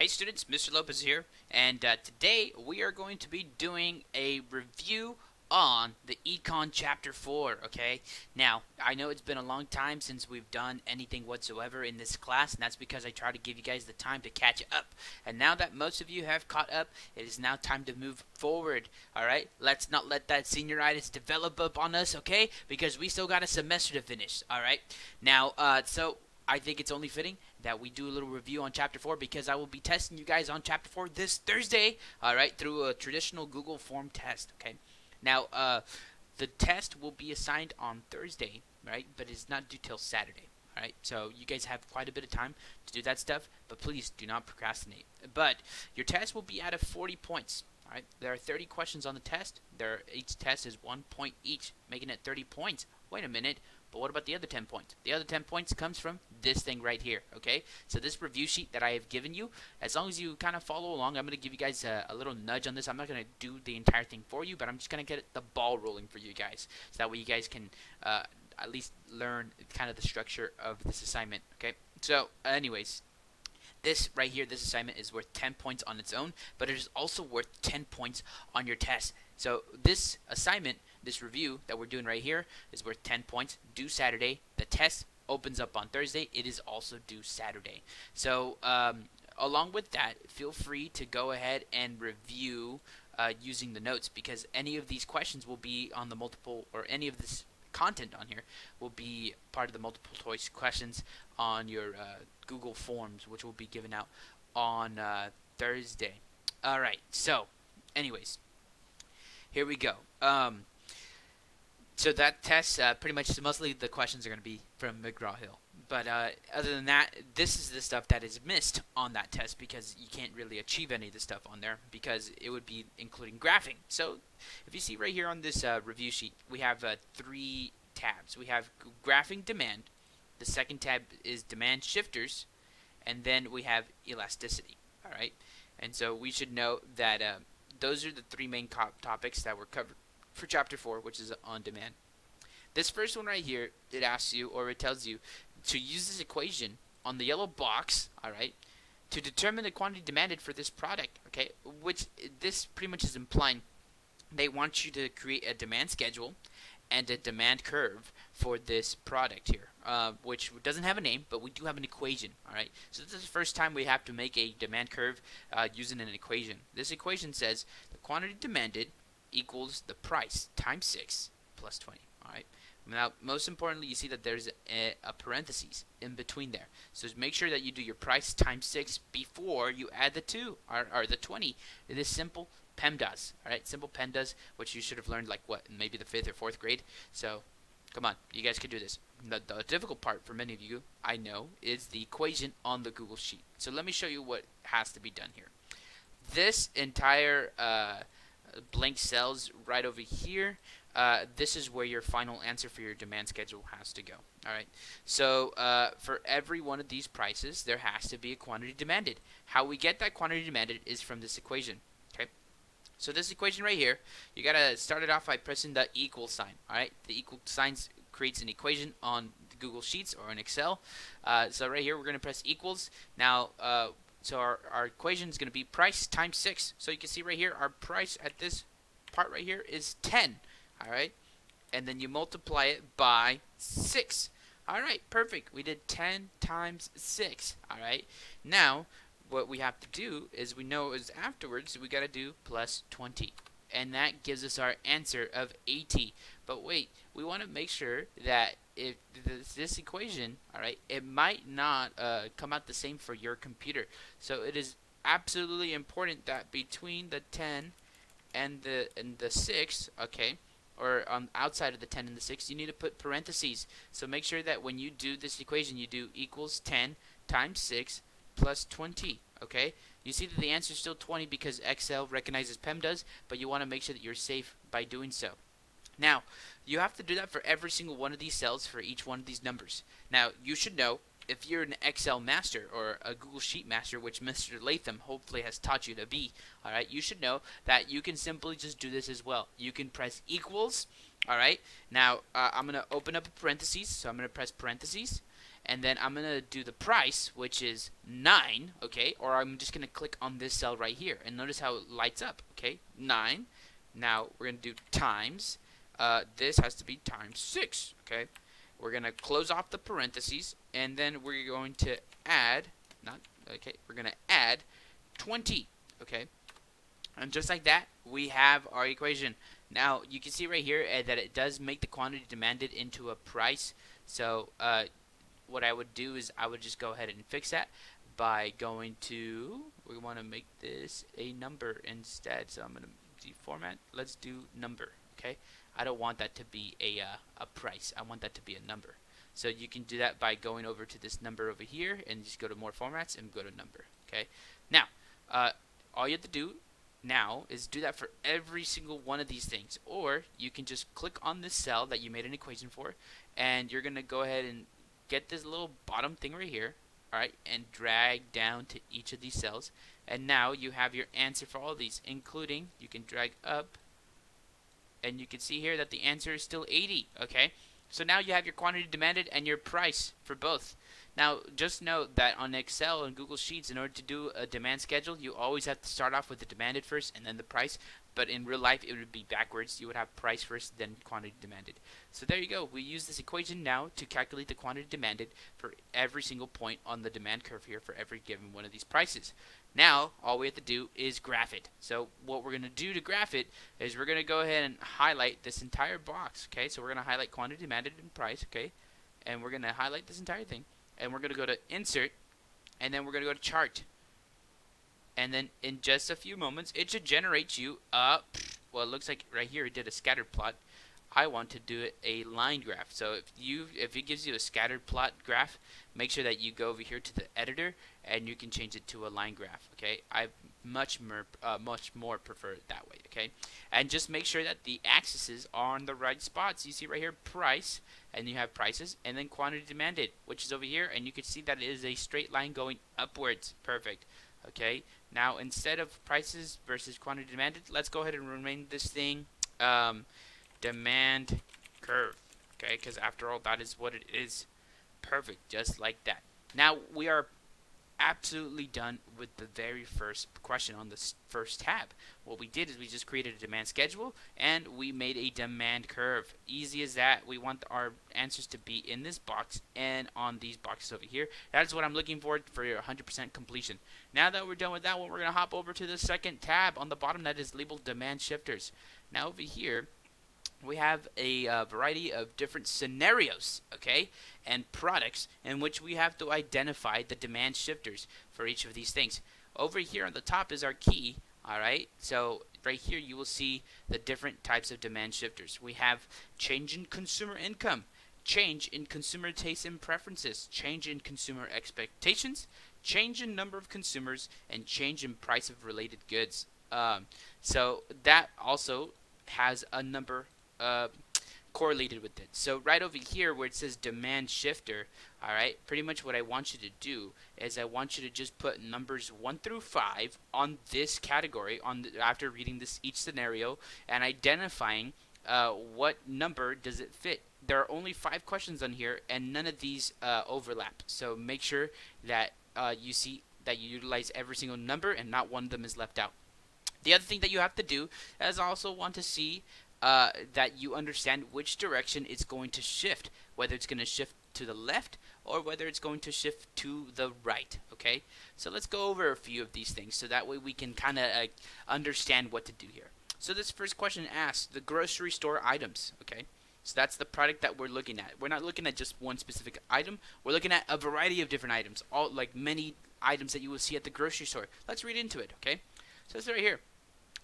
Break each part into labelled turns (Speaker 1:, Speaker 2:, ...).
Speaker 1: Hey students, Mr. Lopez here, and today we are going to be doing a review on the Econ Chapter 4, okay? Now, I know it's been a long time since we've done anything whatsoever in this class, and that's because I try to give you guys the time to catch up. And now that most of you have caught up, it is now time to move forward, alright? Let's not let that senioritis develop up on us, okay? Because we still got a semester to finish, alright? Now, so I think it's only fitting that we do a little review on Chapter 4 because I will be testing you guys on Chapter 4 this Thursday, alright, through a traditional Google form test, okay? Now, the test will be assigned on Thursday, right, but it's not due till Saturday, alright? So you guys have quite a bit of time to do that stuff, but please do not procrastinate. But your test will be out of 40 points, alright? There are 30 questions on the test. Each test is 1 point each, making it 30 points. Wait a minute. But what about the other 10 points? The other 10 points comes from this thing right here, okay? So this review sheet that I have given you, as long as you kind of follow along, I'm going to give you guys a little nudge on this. I'm not going to do the entire thing for you, but I'm just going to get the ball rolling for you guys. So that way you guys can at least learn kind of the structure of this assignment, okay? So anyways, this right here, this assignment is worth 10 points on its own, but it is also worth 10 points on your test. So this assignment, this review that we're doing right here is worth 10 points, due Saturday. The test opens up on Thursday. It is also due Saturday. So along with that, feel free to go ahead and review using the notes, because any of these questions will be on the multiple, or any of this content on here will be part of the multiple choice questions on your Google Forms, which will be given out on Thursday. Alright, so anyways, here we go. So that test, pretty much mostly the questions are going to be from McGraw-Hill. But other than that, this is the stuff that is missed on that test, because you can't really achieve any of the stuff on there because it would be including graphing. So if you see right here on this review sheet, we have 3 tabs. We have graphing demand. The second tab is demand shifters. And then we have elasticity. Alright? And so we should know that those are the 3 main topics that were covered for Chapter 4, which is on demand. This first one right here, it asks you, or it tells you, to use this equation on the yellow box, alright, to determine the quantity demanded for this product, okay, which this pretty much is implying they want you to create a demand schedule and a demand curve for this product here, which doesn't have a name, but we do have an equation, alright. So this is the first time we have to make a demand curve using an equation. This equation says the quantity demanded equals the price times 6 plus 20, alright. Now, most importantly, you see that there's a parentheses in between there. So just make sure that you do your price times 6 before you add the 2, or the 20. It is simple PEMDAS, alright? Simple PEMDAS, which you should have learned, like, what, maybe the 5th or 4th grade. So, come on, you guys can do this. The difficult part for many of you, I know, is the equation on the Google Sheet. So let me show you what has to be done here. This entire blank cells right over here, this is where your final answer for your demand schedule has to go. Alright, so for every one of these prices, there has to be a quantity demanded. How we get that quantity demanded is from this equation. Okay, so this equation right here, you gotta start it off by pressing the equal sign. Alright, the equal sign creates an equation on the Google Sheets or in Excel. So right here, we're gonna press equals. Now, so our equation is going to be price times 6. So you can see right here, our price at this part right here is 10. Alright? And then you multiply it by 6. Alright, perfect. We did 10 times 6. Alright? Now, what we have to do is we know is afterwards we got to do plus 20. And that gives us our answer of 80. But wait, we want to make sure that if this equation, alright, it might not come out the same for your computer. So it is absolutely important that between the 10 and the 6, okay, or outside of the 10 and the 6, you need to put parentheses. So make sure that when you do this equation, you do equals 10 times 6 plus 20, okay? You see that the answer is still 20 because Excel recognizes PEMDAS, but you want to make sure that you're safe by doing so. Now, you have to do that for every single one of these cells for each one of these numbers. Now, you should know, if you're an Excel master or a Google Sheet master, which Mr. Latham hopefully has taught you to be, alright, you should know that you can simply just do this as well. You can press equals, alright. Now, I'm going to open up a parentheses, so I'm going to press parentheses, and then I'm going to do the price, which is 9, okay? Or I'm just going to click on this cell right here, and notice how it lights up, okay? 9. Now we're going to do times. This has to be times 6, okay? We're going to close off the parentheses, and then we're going to add, we're going to add 20, okay? And just like that, we have our equation. Now, you can see right here that it does make the quantity demanded into a price. So, what I would do is I would just go ahead and fix that by going to, we want to make this a number instead. So, I'm going to deformat. Let's do number, okay? I don't want that to be a price. I want that to be a number. So, you can do that by going over to this number over here and just go to more formats and go to number, okay? Now, all you have to do now is do that for every single one of these things, or you can just click on this cell that you made an equation for, and you're gonna go ahead and get this little bottom thing right here, alright, and drag down to each of these cells, and now you have your answer for all of these, including, you can drag up, and you can see here that the answer is still 80, okay? So now you have your quantity demanded and your price for both. Now, just note that on Excel and Google Sheets, in order to do a demand schedule, you always have to start off with the demanded first and then the price. But in real life, it would be backwards. You would have price first, then quantity demanded. So there you go. We use this equation now to calculate the quantity demanded for every single point on the demand curve here for every given one of these prices. Now, all we have to do is graph it. So what we're going to do to graph it is we're going to go ahead and highlight this entire box. Okay, so we're going to highlight quantity demanded and price. Okay, and we're going to highlight this entire thing. And we're going to go to Insert, and then we're going to go to Chart. And then in just a few moments, it should generate you well, it looks like right here it did a scattered plot. I want to do a line graph. So if it gives you a scattered plot graph, make sure that you go over here to the editor and you can change it to a line graph. Okay, I much more prefer it that way. Okay, and just make sure that the axes are on the right spots. You see right here price, and you have prices, and then quantity demanded, which is over here, and you can see that it is a straight line going upwards. Perfect. Okay, now instead of prices versus quantity demanded, let's go ahead and rename this thing demand curve, okay, because after all, that is what it is. Perfect, just like that. Now we are absolutely done with the very first question on this first tab. What we did is we just created a demand schedule and we made a demand curve. Easy as that. We want our answers to be in this box and on these boxes over here. That's what I'm looking for your 100% completion. Now that we're done with that one, we're going to hop over to the second tab on the bottom that is labeled demand shifters. Now over here we have a variety of different scenarios, okay, and products in which we have to identify the demand shifters for each of these things. Over here on the top is our key, alright, so right here you will see the different types of demand shifters. We have change in consumer income, change in consumer tastes and preferences, change in consumer expectations, change in number of consumers, and change in price of related goods. So that also has a number correlated with it. So right over here where it says demand shifter, alright, pretty much what I want you to do is I want you to just put numbers 1 through 5 on this category after reading each scenario and identifying what number does it fit. There are only 5 questions on here and none of these overlap. So make sure that you see that you utilize every single number and not one of them is left out. The other thing that you have to do is also want to see that you understand which direction it's going to shift, whether it's going to shift to the left or whether it's going to shift to the right, okay? So let's go over a few of these things so that way we can kind of understand what to do here. So this first question asks the grocery store items, okay? So that's the product that we're looking at. We're not looking at just one specific item. We're looking at a variety of different items, all like many items that you will see at the grocery store. Let's read into it, okay? So it's right here.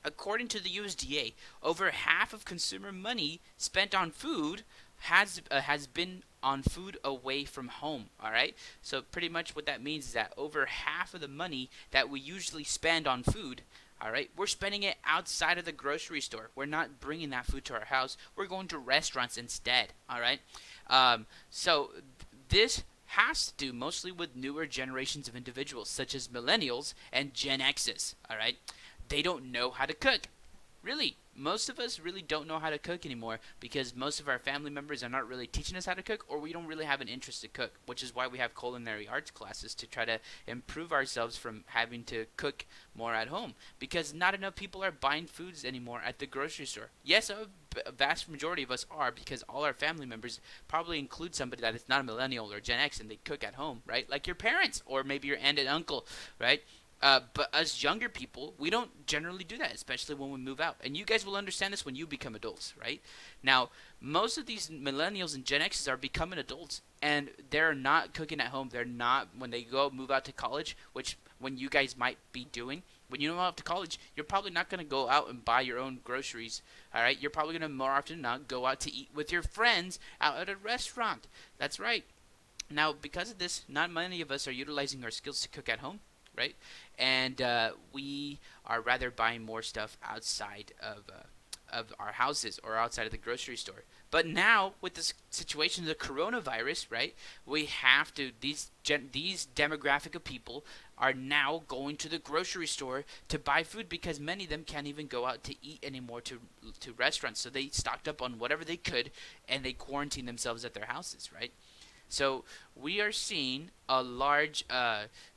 Speaker 1: According to the USDA, over half of consumer money spent on food has been on food away from home. All right, so pretty much what that means is that over half of the money that we usually spend on food, all right, we're spending it outside of the grocery store. We're not bringing that food to our house. We're going to restaurants instead. All right, so this has to do mostly with newer generations of individuals, such as millennials and Gen X's. All right. They don't know how to cook. Really, most of us really don't know how to cook anymore because most of our family members are not really teaching us how to cook, or we don't really have an interest to cook, which is why we have culinary arts classes to try to improve ourselves from having to cook more at home. Because not enough people are buying foods anymore at the grocery store. Yes, a vast majority of us are, because all our family members probably include somebody that is not a millennial or Gen X and they cook at home, right? Like your parents or maybe your aunt and uncle, right? But us younger people, we don't generally do that, especially when we move out. And you guys will understand this when you become adults, right? Now, most of these millennials and Gen X's are becoming adults, and they're not cooking at home. They're not, when they go move out to college, which when you guys might be doing. When you move out to college, you're probably not going to go out and buy your own groceries, all right? You're probably going to more often than not go out to eat with your friends out at a restaurant. That's right. Now, because of this, not many of us are utilizing our skills to cook at home, right? And we are rather buying more stuff outside of our houses or outside of the grocery store. But now, with this situation of the coronavirus, right, we have to these demographic of people are now going to the grocery store to buy food because many of them can't even go out to eat anymore to restaurants. So they stocked up on whatever they could and they quarantine themselves at their houses, right? So we are seeing a large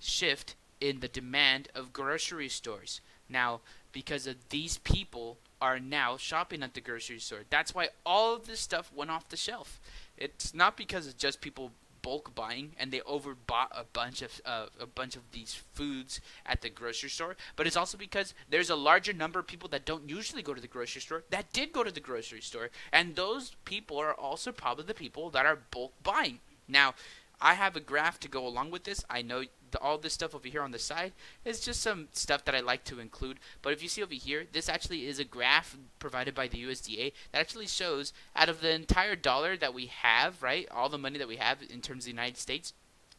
Speaker 1: shift in the demand of grocery stores. Now, because of these people are now shopping at the grocery store. That's why all of this stuff went off the shelf. It's not because of just people bulk buying and they overbought a bunch of these foods at the grocery store, but it's also because there's a larger number of people that don't usually go to the grocery store that did go to the grocery store, and those people are also probably the people that are bulk buying. Now, I have a graph to go along with this. I know all this stuff over here on the side is just some stuff that I like to include. But if you see over here, this actually is a graph provided by the USDA that actually shows out of the entire dollar that we have, right, all the money that we have in terms of the United States,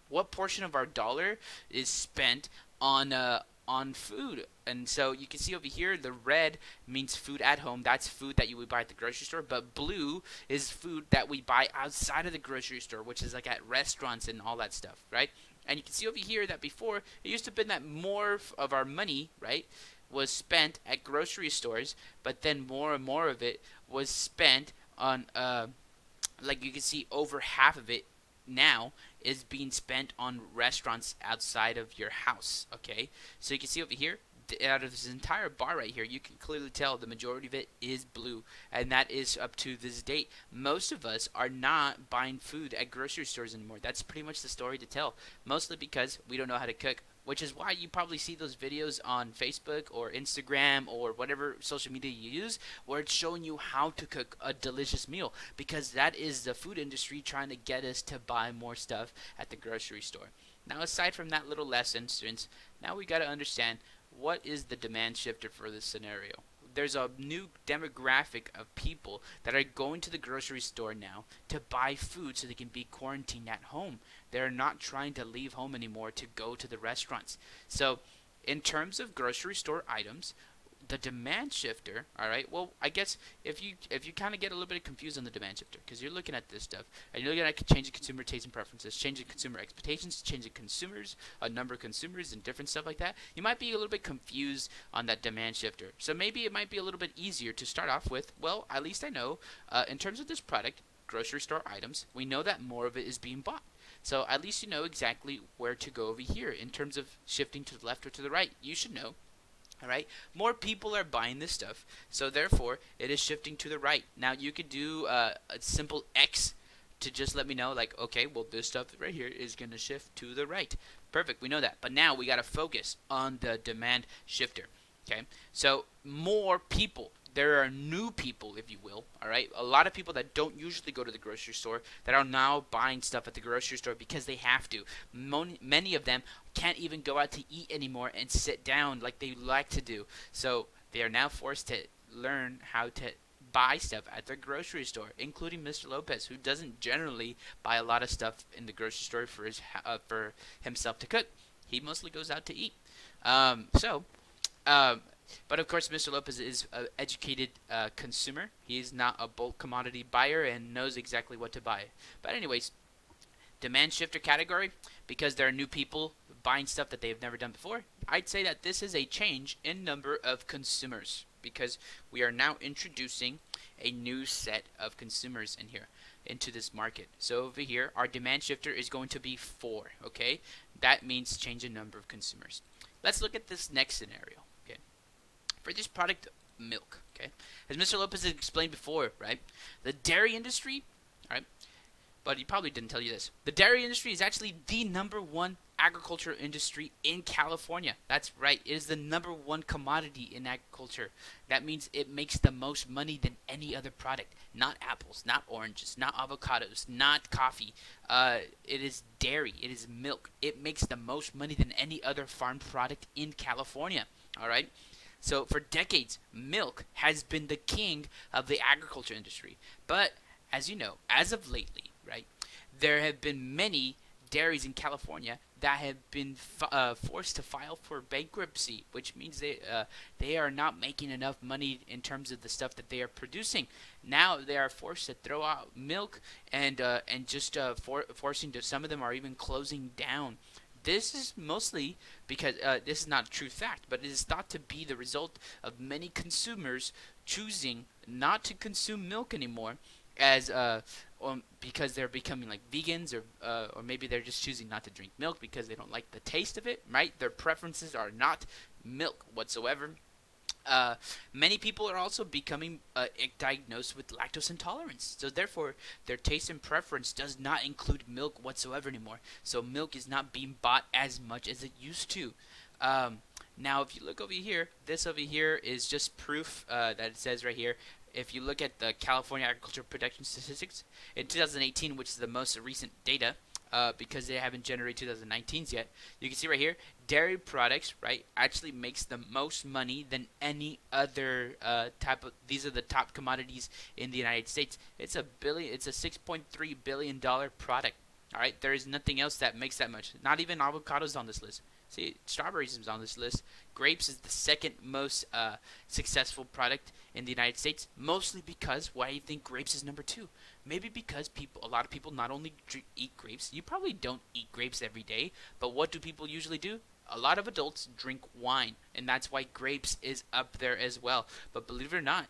Speaker 1: what portion of our dollar is spent on food. And so you can see over here, the red means food at home. That's food that you would buy at the grocery store. But blue is food that we buy outside of the grocery store, which is like at restaurants and all that stuff, right? And you can see over here that before, it used to have been that more of our money, right, was spent at grocery stores, but then more and more of it was spent on, like you can see over half of it now is being spent on restaurants outside of your house, okay? So you can see over here, out of this entire bar right here, you can clearly tell the majority of it is blue, and that is up to this date. Most of us are not buying food at grocery stores anymore. That's pretty much the story to tell, mostly because we don't know how to cook, which is why you probably see those videos on Facebook or Instagram or whatever social media you use where it's showing you how to cook a delicious meal, because that is the food industry trying to get us to buy more stuff at the grocery store. Now, aside from that little lesson, students, now we got to understand what is the demand shifter for this scenario. There's a new demographic of people that are going to the grocery store now to buy food so they can be quarantined at home. They're not trying to leave home anymore to go to the restaurants. So, in terms of grocery store items, the demand shifter, all right, well, I guess if you kind of get a little bit confused on the demand shifter, because you're looking at this stuff and you're looking at changing consumer tastes and preferences, changing consumer expectations, changing consumers, a number of consumers and different stuff like that, you might be a little bit confused on that demand shifter. So maybe it might be a little bit easier to start off with, well, at least I know in terms of this product, grocery store items, we know that more of it is being bought. So at least you know exactly where to go over here in terms of shifting to the left or to the right. You should know. All right, more people are buying this stuff, so therefore it is shifting to the right. Now you could do a simple X to just let me know, like, okay, well, this stuff right here is going to shift to the right. Perfect, we know that. But now we got to focus on the demand shifter. Okay, so more people. There are new people, if you will, all right? A lot of people that don't usually go to the grocery store that are now buying stuff at the grocery store because they have to. Many of them can't even go out to eat anymore and sit down like they like to do. So they are now forced to learn how to buy stuff at the grocery store, including Mr. Lopez, who doesn't generally buy a lot of stuff in the grocery store for himself to cook. He mostly goes out to eat. But of course, Mr. Lopez is an educated consumer. He is not a bulk commodity buyer and knows exactly what to buy. But anyways, demand shifter category, because there are new people buying stuff that they've never done before, I'd say that this is a change in number of consumers. because we are now introducing a new set of consumers in here into this market. So over here, our demand shifter is going to be 4, okay? That means change in number of consumers. Let's look at this next scenario, okay? For this product, milk, okay? As Mr. Lopez has explained before, right? The dairy industry, all right? But he probably didn't tell you this. The dairy industry is actually the #1 agriculture industry in California. That's right. It is the #1 commodity in agriculture. That means it makes the most money than any other product. Not apples, not oranges, not avocados, not coffee. It is dairy. It is milk. It makes the most money than any other farm product in California. All right. So for decades, milk has been the king of the agriculture industry. But as you know, as of lately, right, there have been many dairies in California that have been forced to file for bankruptcy, which means they are not making enough money in terms of the stuff that they are producing. Now they are forced to throw out milk and just forcing to, some of them are even closing down. This is mostly because this is not a true fact, but it is thought to be the result of many consumers choosing not to consume milk anymore, as because they're becoming like vegans, or maybe they're just choosing not to drink milk because they don't like the taste of it. Right? Their preferences are not milk whatsoever. Many people are also becoming diagnosed with lactose intolerance. So therefore, their taste and preference does not include milk whatsoever anymore. So milk is not being bought as much as it used to. Now, if you look over here, this over here is just proof that it says right here. If you look at the California Agriculture Production Statistics in 2018, which is the most recent data, because they haven't generated 2019's yet, you can see right here, dairy products, right, actually makes the most money than any other type of. These are the top commodities in the United States. It's a $6.3 billion product. All right, there is nothing else that makes that much. Not even avocados on this list. See, strawberries is on this list. Grapes is the second most successful product in the United States, mostly because why do you think grapes is #2? Maybe because a lot of people not only eat grapes. You probably don't eat grapes every day, but what do people usually do? A lot of adults drink wine, and that's why grapes is up there as well. But believe it or not,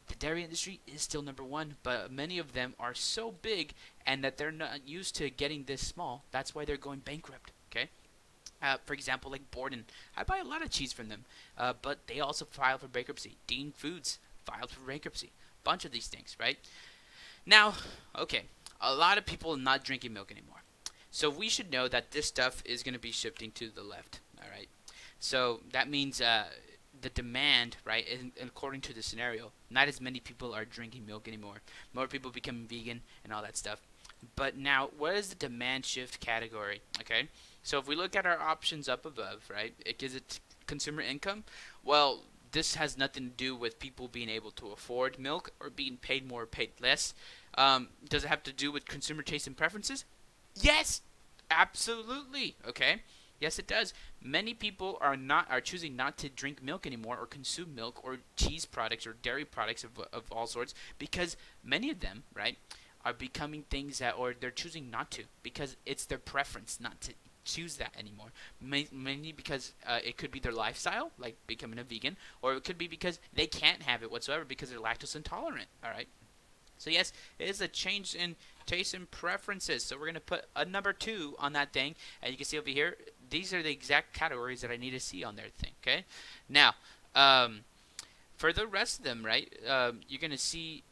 Speaker 1: the dairy industry is still #1, but many of them are so big and that they're not used to getting this small. That's why they're going bankrupt. Okay. For example, like Borden. I buy a lot of cheese from them, but they also filed for bankruptcy. Dean Foods filed for bankruptcy. Bunch of these things, right? Now, okay, a lot of people are not drinking milk anymore. So we should know that this stuff is going to be shifting to the left, all right? So that means the demand, right, according to the scenario, not as many people are drinking milk anymore. More people becoming vegan and all that stuff. But now, what is the demand shift category, okay? So if we look at our options up above, right, it gives it consumer income. Well, this has nothing to do with people being able to afford milk or being paid more or paid less. Does it have to do with consumer taste and preferences? Yes, absolutely. Okay, yes, it does. Many people are choosing not to drink milk anymore or consume milk or cheese products or dairy products of all sorts because many of them, right, are becoming things that, or they're choosing not to because it's their preference not to choose that anymore. Mainly because it could be their lifestyle, like becoming a vegan, or it could be because they can't have it whatsoever because they're lactose intolerant. All right. So yes, it is a change in taste and preferences. So we're gonna put a #2 on that thing, and you can see over here. These are the exact categories that I need to see on their thing. Okay. Now, for the rest of them, right? You're gonna see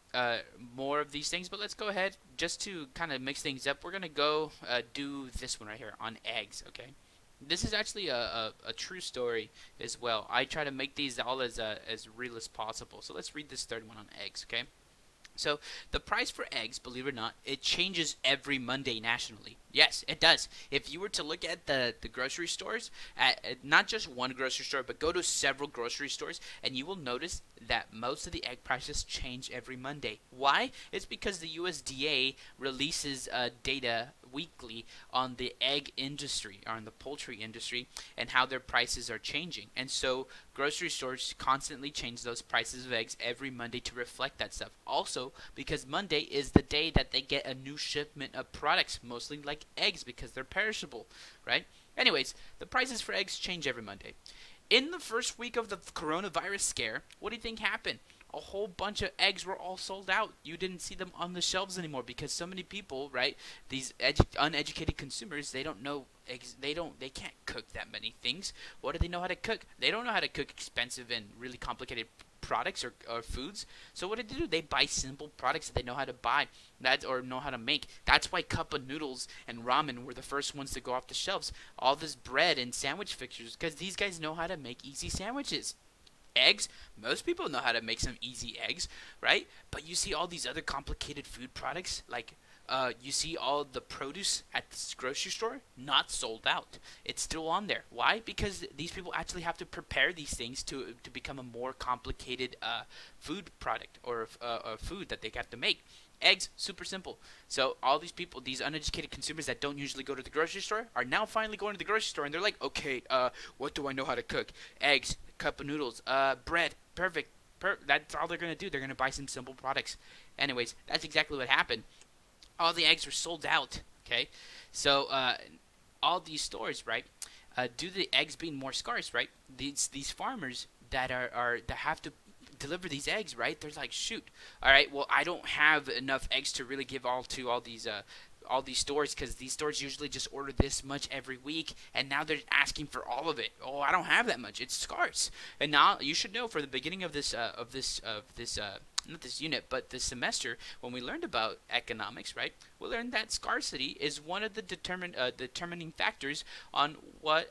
Speaker 1: more of these things, but let's go ahead just to kind of mix things up. We're gonna go do this one right here on eggs. Okay, this is actually a true story as well. I try to make these all as real as possible. So let's read this third one on eggs. Okay. So the price for eggs, believe it or not, it changes every Monday nationally. Yes, it does. If you were to look at the grocery stores, at not just one grocery store, but go to several grocery stores, and you will notice that most of the egg prices change every Monday. Why? It's because the USDA releases data weekly on the egg industry, or on the poultry industry, and how their prices are changing. And so grocery stores constantly change those prices of eggs every Monday to reflect that stuff. Also, because Monday is the day that they get a new shipment of products, mostly like eggs because they're perishable, right? Anyways, the prices for eggs change every Monday. In the first week of the coronavirus scare, what do you think happened? A whole bunch of eggs were all sold out. You didn't see them on the shelves anymore because so many people, right? These uneducated consumers, they don't know eggs. They can't cook that many things. What do they know how to cook? They don't know how to cook expensive and really complicated products or foods. So what did they do? They buy simple products that they know how to buy that or know how to make. That's why cup of noodles and ramen were the first ones to go off the shelves. All this bread and sandwich fixtures because these guys know how to make easy sandwiches. Eggs, most people know how to make some easy eggs, right? But you see all these other complicated food products like you see all the produce at the grocery store not sold out. It's still on there. Why? Because these people actually have to prepare these things to become a more complicated food product or food that they have to make. Eggs, super simple. So all these people, these uneducated consumers that don't usually go to the grocery store, are now finally going to the grocery store and they're like, okay, what do I know how to cook? Eggs, cup of noodles, bread, perfect. That's all they're gonna do. They're gonna buy some simple products. Anyways, that's exactly what happened. All the eggs were sold out. Okay, so all these stores, right? Due to the eggs being more scarce, right? These farmers that that have to deliver these eggs, right? They're like, shoot, all right, well, I don't have enough eggs to really give all these stores because these stores usually just order this much every week, and now they're asking for all of it. Oh, I don't have that much. It's scarce. And now you should know for the beginning of this not this unit, but this semester, when we learned about economics, right? We learned that scarcity is one of the determining factors on well,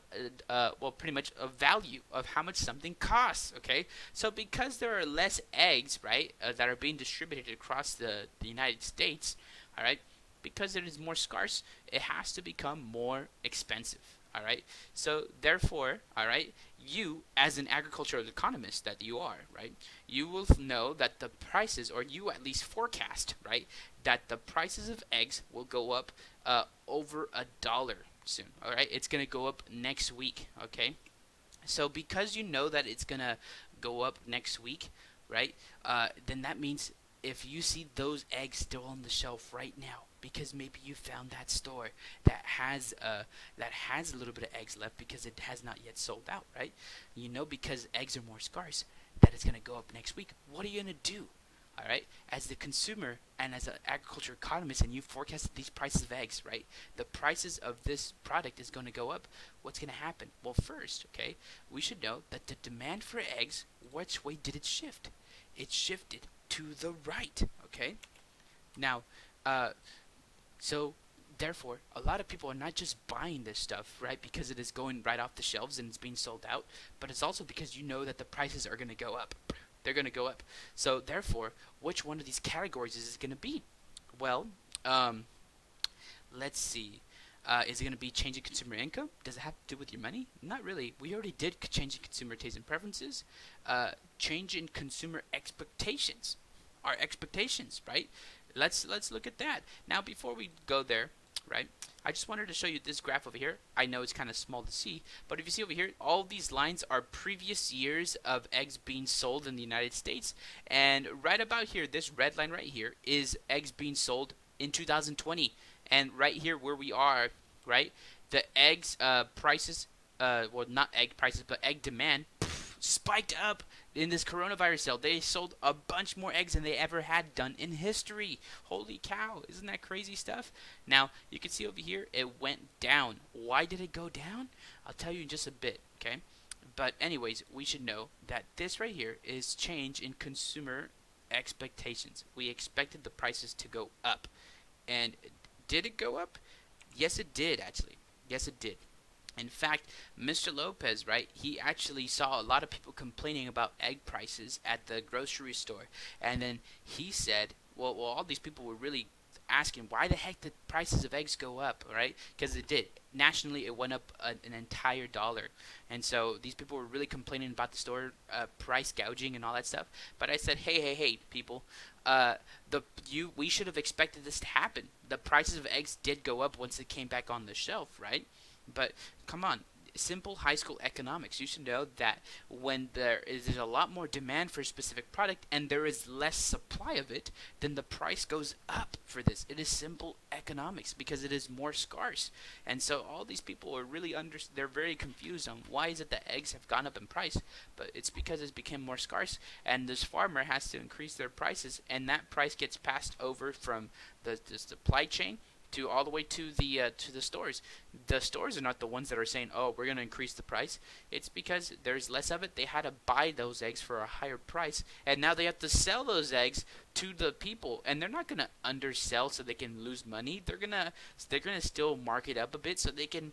Speaker 1: pretty much a value of how much something costs. Okay, so because there are less eggs, right, that are being distributed across the United States, all right, because it is more scarce, it has to become more expensive. All right. So therefore, all right, you as an agricultural economist that you are, right, you will know that the prices, or you at least forecast, right, that the prices of eggs will go up over $1 soon. All right, it's gonna go up next week. Okay, so because you know that it's gonna go up next week, right? Then that means if you see those eggs still on the shelf right now, because maybe you found that store that has a little bit of eggs left because it has not yet sold out, right? You know because eggs are more scarce that it's gonna go up next week. What are you gonna do? All right, as the consumer and as an agriculture economist, and you forecast these prices of eggs, right? The prices of this product is going to go up. What's going to happen? Well, first, okay, we should know that the demand for eggs, which way did it shift? It shifted to the right. Okay, now, uh, so therefore, a lot of people are not just buying this stuff, right, because it is going right off the shelves and it's being sold out, but it's also because you know that the prices are going to go up. They're going to go up. So therefore, which one of these categories is it going to be? Well, let's see. Is it going to be changing consumer income? Does it have to do with your money? Not really. We already did change in consumer tastes and preferences. Change in consumer expectations. Our expectations, right? Let's look at that. Now, before we go there, right? I just wanted to show you this graph over here. I know it's kind of small to see, but if you see over here, all these lines are previous years of eggs being sold in the United States. And right about here, this red line right here is eggs being sold in 2020. And right here where we are, right, the eggs prices, well, not egg prices, but egg demand spiked up in this coronavirus sale. They sold a bunch more eggs than they ever had done in history. Holy cow, isn't that crazy stuff? Now, you can see over here, it went down. Why did it go down? I'll tell you in just a bit, okay? But anyways, we should know that this right here is change in consumer expectations. We expected the prices to go up. And did it go up? Yes, it did, actually. Yes, it did. In fact, Mr. Lopez, right, he actually saw a lot of people complaining about egg prices at the grocery store. And then he said, well all these people were really asking why the heck did prices of eggs go up, right? Because it did. Nationally, it went up an entire $1. And so these people were really complaining about the store price gouging and all that stuff. But I said, hey, people, we should have expected this to happen. The prices of eggs did go up once it came back on the shelf, right? But come on, simple high school economics. You should know that when there's a lot more demand for a specific product and there is less supply of it, then the price goes up for this. It is simple economics because it is more scarce. And so all these people are really they're very confused on why is it that eggs have gone up in price, but it's because it's become more scarce and this farmer has to increase their prices, and that price gets passed over from the supply chain to all the way to the stores. The stores are not the ones that are saying, "Oh, we're going to increase the price." It's because there's less of it. They had to buy those eggs for a higher price, and now they have to sell those eggs to the people, and they're not going to undersell so they can lose money. They're gonna still mark it up a bit so they can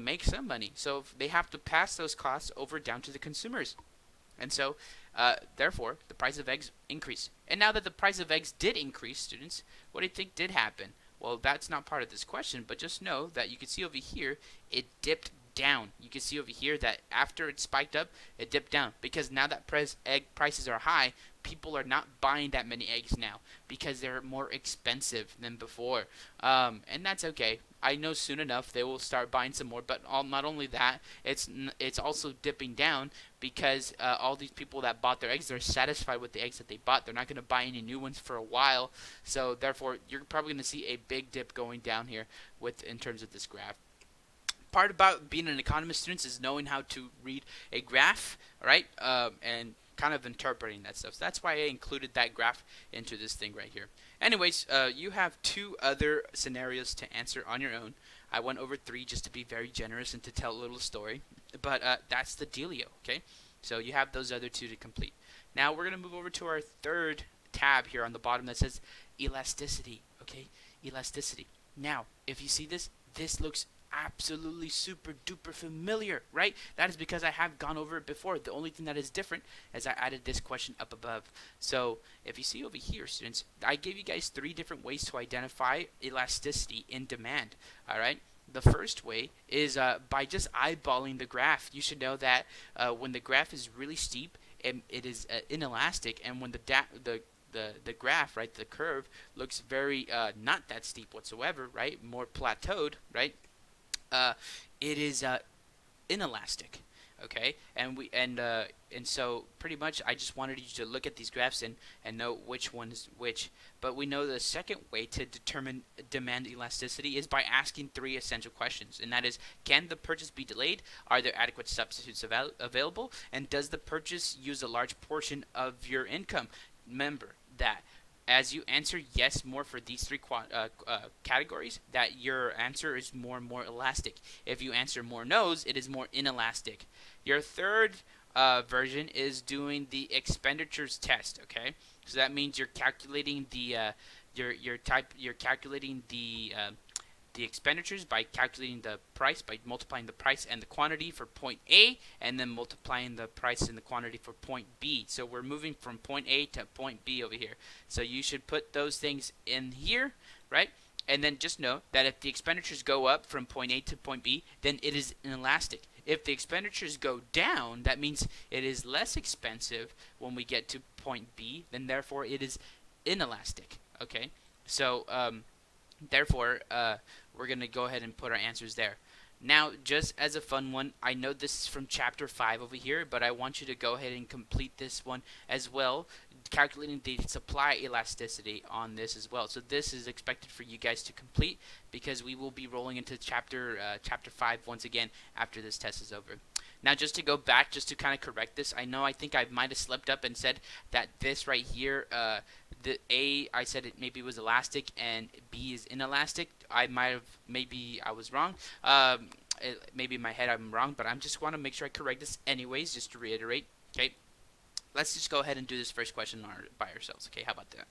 Speaker 1: make some money. So they have to pass those costs over down to the consumers. And so, therefore, the price of eggs increased. And now that the price of eggs did increase, students, what do you think did happen? Well, that's not part of this question, but just know that you can see over here, it dipped down. You can see over here that after it spiked up, it dipped down. Because now that egg prices are high, people are not buying that many eggs now because they're more expensive than before. And that's okay. I know soon enough they will start buying some more, but not only that, it's also dipping down because all these people that bought their eggs, they're satisfied with the eggs that they bought. They're not going to buy any new ones for a while, so therefore you're probably going to see a big dip going down here in terms of this graph. Part about being an economist, students, is knowing how to read a graph, right? And kind of interpreting that stuff. So that's why I included that graph into this thing right here. Anyways, you have two other scenarios to answer on your own. I went over three just to be very generous and to tell a little story. But that's the dealio, okay? So you have those other two to complete. Now we're going to move over to our third tab here on the bottom that says elasticity, okay? Elasticity. Now, if you see this, this looks absolutely super duper familiar, right? That is because I have gone over it before. The only thing that is different is I added this question up above. So if you see over here, students, I gave you guys three different ways to identify elasticity in demand. All right. The first way is by just eyeballing the graph. You should know that when the graph is really steep, it is inelastic, and when the graph, right, the curve looks very not that steep whatsoever, right, more plateaued, right, it is inelastic, okay? And so pretty much I just wanted you to look at these graphs and know which one is which. But we know the second way to determine demand elasticity is by asking three essential questions, and that is, can the purchase be delayed? Are there adequate substitutes available? And does the purchase use a large portion of your income? Remember that as you answer yes more for these three categories, that your answer is more and more elastic. If you answer more no's, it is more inelastic. Your third version is doing the expenditures test. Okay, so that means you're calculating the you're calculating the expenditures by calculating the price, by multiplying the price and the quantity for point A, and then multiplying the price and the quantity for point B. So we're moving from point A to point B over here. So you should put those things in here, right? And then just know that if the expenditures go up from point A to point B, then it is inelastic. If the expenditures go down, that means it is less expensive when we get to point B, then therefore it is inelastic. Okay? So, therefore, we're going to go ahead and put our answers there. Now, just as a fun one, I know this is from Chapter 5 over here, but I want you to go ahead and complete this one as well, calculating the supply elasticity on this as well. So this is expected for you guys to complete because we will be rolling into Chapter 5 once again after this test is over. Now, just to go back, just to kind of correct this, I think I might have slipped up and said that this right here, the A, I said it maybe was elastic and B is inelastic. Maybe I was wrong. Maybe in my head I'm wrong, but I just want to make sure I correct this anyways, just to reiterate. Okay, let's just go ahead and do this first question by ourselves. Okay, how about that?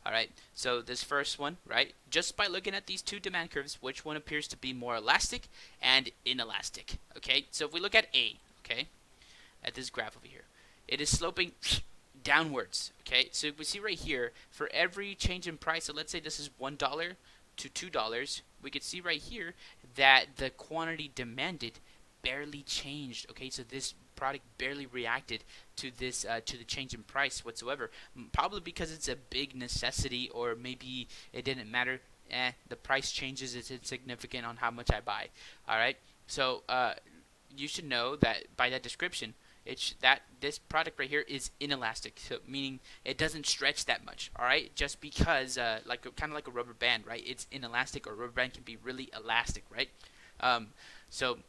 Speaker 1: All right, so this first one, right, just by looking at these two demand curves, which one appears to be more elastic and inelastic? Okay, so if we look at A, okay, at this graph over here, it is sloping downwards. Okay, so we see right here, for every change in price, so let's say this is $1 to $2, we could see right here that the quantity demanded barely changed. Okay, so this product barely reacted to this to the change in price whatsoever, probably because it's a big necessity, or maybe it didn't matter. The price changes, it's insignificant on how much I buy. All right, so you should know that by that description, that this product right here is inelastic, so meaning it doesn't stretch that much. All right, just because like kind of like a rubber band, right? It's inelastic, or a rubber band can be really elastic, right? Um, so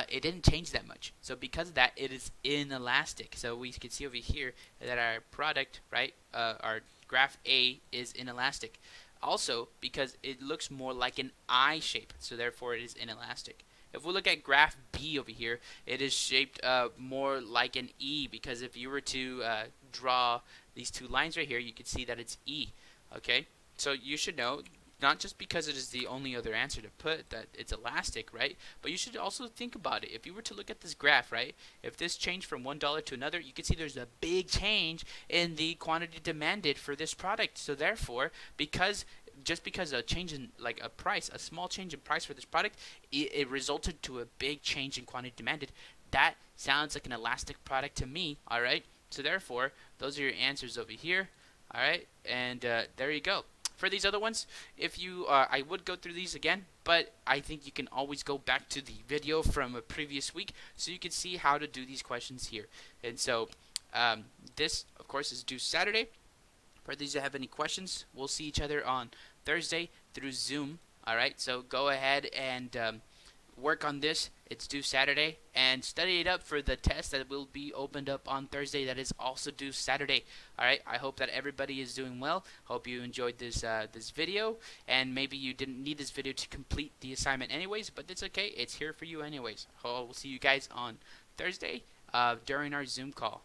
Speaker 1: it didn't change that much. So because of that, it is inelastic. So we can see over here that our product, right, our graph A is inelastic. Also, because it looks more like an I shape, so therefore it is inelastic. If we look at graph B over here, it is shaped more like an E, because if you were to draw these two lines right here, you could see that it's E. Okay, so you should know, not just because it is the only other answer to put, that it's elastic, right? But you should also think about it. If you were to look at this graph, right? If this changed from $1 to another, you can see there's a big change in the quantity demanded for this product. So therefore, because a change in like a price, a small change in price for this product, it resulted to a big change in quantity demanded. That sounds like an elastic product to me. All right. So therefore, those are your answers over here. All right, and there you go. For these other ones, if you, I would go through these again, but I think you can always go back to the video from a previous week so you can see how to do these questions here. And so, this, of course, is due Saturday. For these that have any questions, we'll see each other on Thursday through Zoom. All right, so go ahead and work on this. It's due Saturday, and study it up for the test that will be opened up on Thursday. That is also due Saturday. All right. I hope that everybody is doing well. Hope you enjoyed this video, and maybe you didn't need this video to complete the assignment anyways, but it's okay. It's here for you anyways. We'll see you guys on Thursday during our Zoom call.